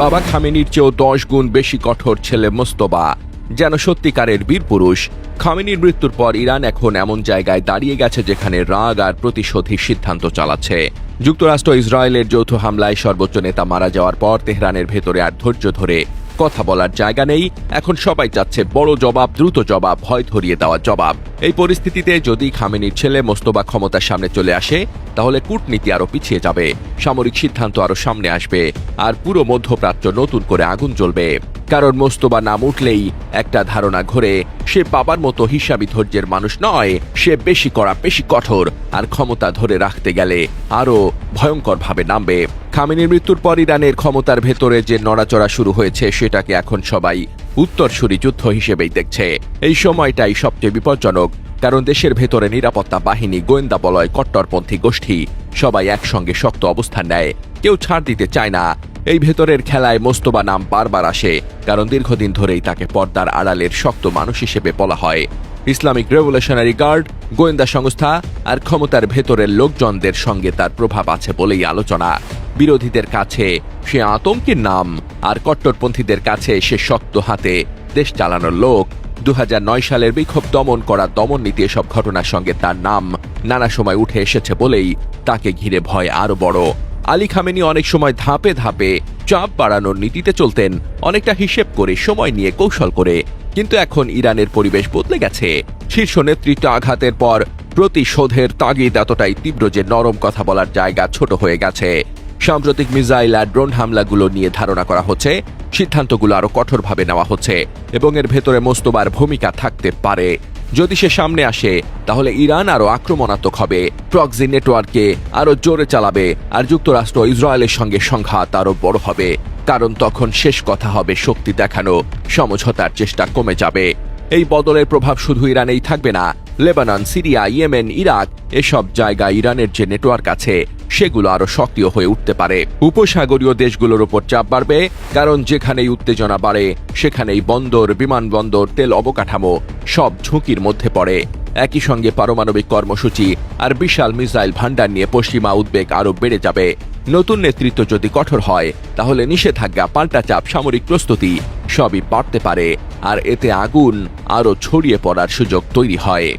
বাবা খামেনির চেয়েও 10 গুণ বেশি কঠোর ছেলে মোস্তফা, যেন সত্যিকারের বীরপুরুষ। খামেনির মৃত্যুর পর ইরান এখন এমন জায়গায় দাঁড়িয়ে গেছে যেখানে রাগ আর প্রতিশোধী সিদ্ধান্ত চালাচ্ছে। যুক্তরাষ্ট্র ইসরায়েলের যৌথ হামলায় সর্বোচ্চ নেতা মারা যাওয়ার পর তেহরানের ভেতরে আর ধৈর্য ধরে কথা বলার জায়গা নেই। এখন সবাই চাচ্ছে বড় জবাব, দ্রুত জবাব, ভয় ধরিয়ে দেওয়া জবাব। এই পরিস্থিতিতে যদি খামেনির ছেলে মোস্তফা ক্ষমতার সামনে চলে আসে, তাহলে কূটনীতি আরো পিছিয়ে যাবে, সামরিক সিদ্ধান্ত আরো সামনে আসবে, আর পুরো মধ্যপ্রাচ্য নতুন করে আগুন জ্বলবে। কারণ মোস্তফা নাম উঠলেই একটা ধারণা ঘোরে, সে বাবার মতো হিসাবি ধৈর্যের মানুষ নয়, সে বেশি কড়া, বেশি কঠোর, আর ক্ষমতা ধরে রাখতে গেলে আরো ভয়ঙ্কর ভাবে নামবে। খামেনির মৃত্যুর পর ইরানের ক্ষমতার ভেতরে যে নড়াচড়া শুরু হয়েছে, সেটাকে এখন সবাই উত্তরসূরি যুদ্ধ হিসেবেই দেখছে। এই সময়টাই সবচেয়ে বিপজ্জনক, কারণ দেশের ভেতরে নিরাপত্তা বাহিনী, গোয়েন্দা বলয়, কট্টরপন্থী গোষ্ঠী সবাই একসঙ্গে শক্ত অবস্থান নেয়, কেউ ছাড় দিতে চায় না। এই ভেতরের খেলায় মোস্তফা নাম বারবার আসে, কারণ দীর্ঘদিন ধরেই তাকে পর্দার আড়ালের শক্ত মানুষ হিসেবে বলা হয়। ইসলামিক রেভলিউশনারি গার্ড, গোয়েন্দা সংস্থা আর ক্ষমতার ভেতরের লোকজনদের সঙ্গে তার প্রভাব আছে বলেই আলোচনা। বিরোধীদের কাছে সে আতঙ্কের নাম, আর কট্টরপন্থীদের কাছে সে শক্ত হাতে দেশ চালানোর লোক। 2009 সালের বিক্ষোভ দমন করা দমন নীতি, এসব ঘটনার সঙ্গে তার নাম নানা সময় উঠে এসেছে বলেই তাকে ঘিরে ভয় আরো বড়। আলী খামেনি অনেক সময় ধাপে ধাপে চাপ বাড়ানোর নীতিতে চলতেন, অনেকটা হিসেব করে, সময় নিয়ে, কৌশল করে। কিন্তু এখন ইরানের পরিবেশ বদলে গেছে। শীর্ষ নেতৃত্ব আঘাতের পর প্রতিশোধের তাগিদ এতটাই তীব্র যে নরম কথা বলার জায়গা ছোট হয়ে গেছে। সাম্প্রতিক মিসাইল আর ড্রোন হামলাগুলো নিয়ে ধারণা করা হচ্ছে, সিদ্ধান্তগুলো আরো কঠোরভাবে নেওয়া হচ্ছে, এবং এর ভেতরে মোস্তফার ভূমিকা থাকতে পারে। যদি সে সামনে আসে, তাহলে ইরান আরো আক্রমণাত্মক হবে, প্রক্সি নেটওয়ার্ককে আরো জোরে চালাবে, আর যুক্তরাষ্ট্র ইসরায়েলের সঙ্গে সংঘাত আরো বড় হবে। কারণ তখন শেষ কথা হবে শক্তি দেখানো, সমঝোতার চেষ্টা কমে যাবে। এই বদলের প্রভাব শুধু ইরানেই থাকবে না, লেবানন, সিরিয়া, ইয়েমেন, ইরাক, এসব জায়গায় ইরানের যে নেটওয়ার্ক আছে, সেগুলো আরো সক্রিয় হয়ে উঠতে পারে। উপসাগরীয় দেশগুলোর উপর চাপ বাড়বে, কারণ যেখানেই উত্তেজনা বাড়ে, সেখানেই বন্দর, বিমানবন্দর, তেল অবকাঠামো সব ঝুঁকির মধ্যে পড়ে। একই সঙ্গে পারমাণবিক কর্মসূচি আর বিশাল মিসাইল ভান্ডার নিয়ে পশ্চিমা উদ্বেগ আরো বেড়ে যাবে। নতুন নেতৃত্ব যদি কঠোর হয়, তাহলে নিষেধাজ্ঞা, পাল্টা চাপ, সামরিক প্রস্তুতি সবই বাড়তে পারে, আর এতে আগুন আরো ছড়িয়ে পড়ার সুযোগ তৈরি হয়।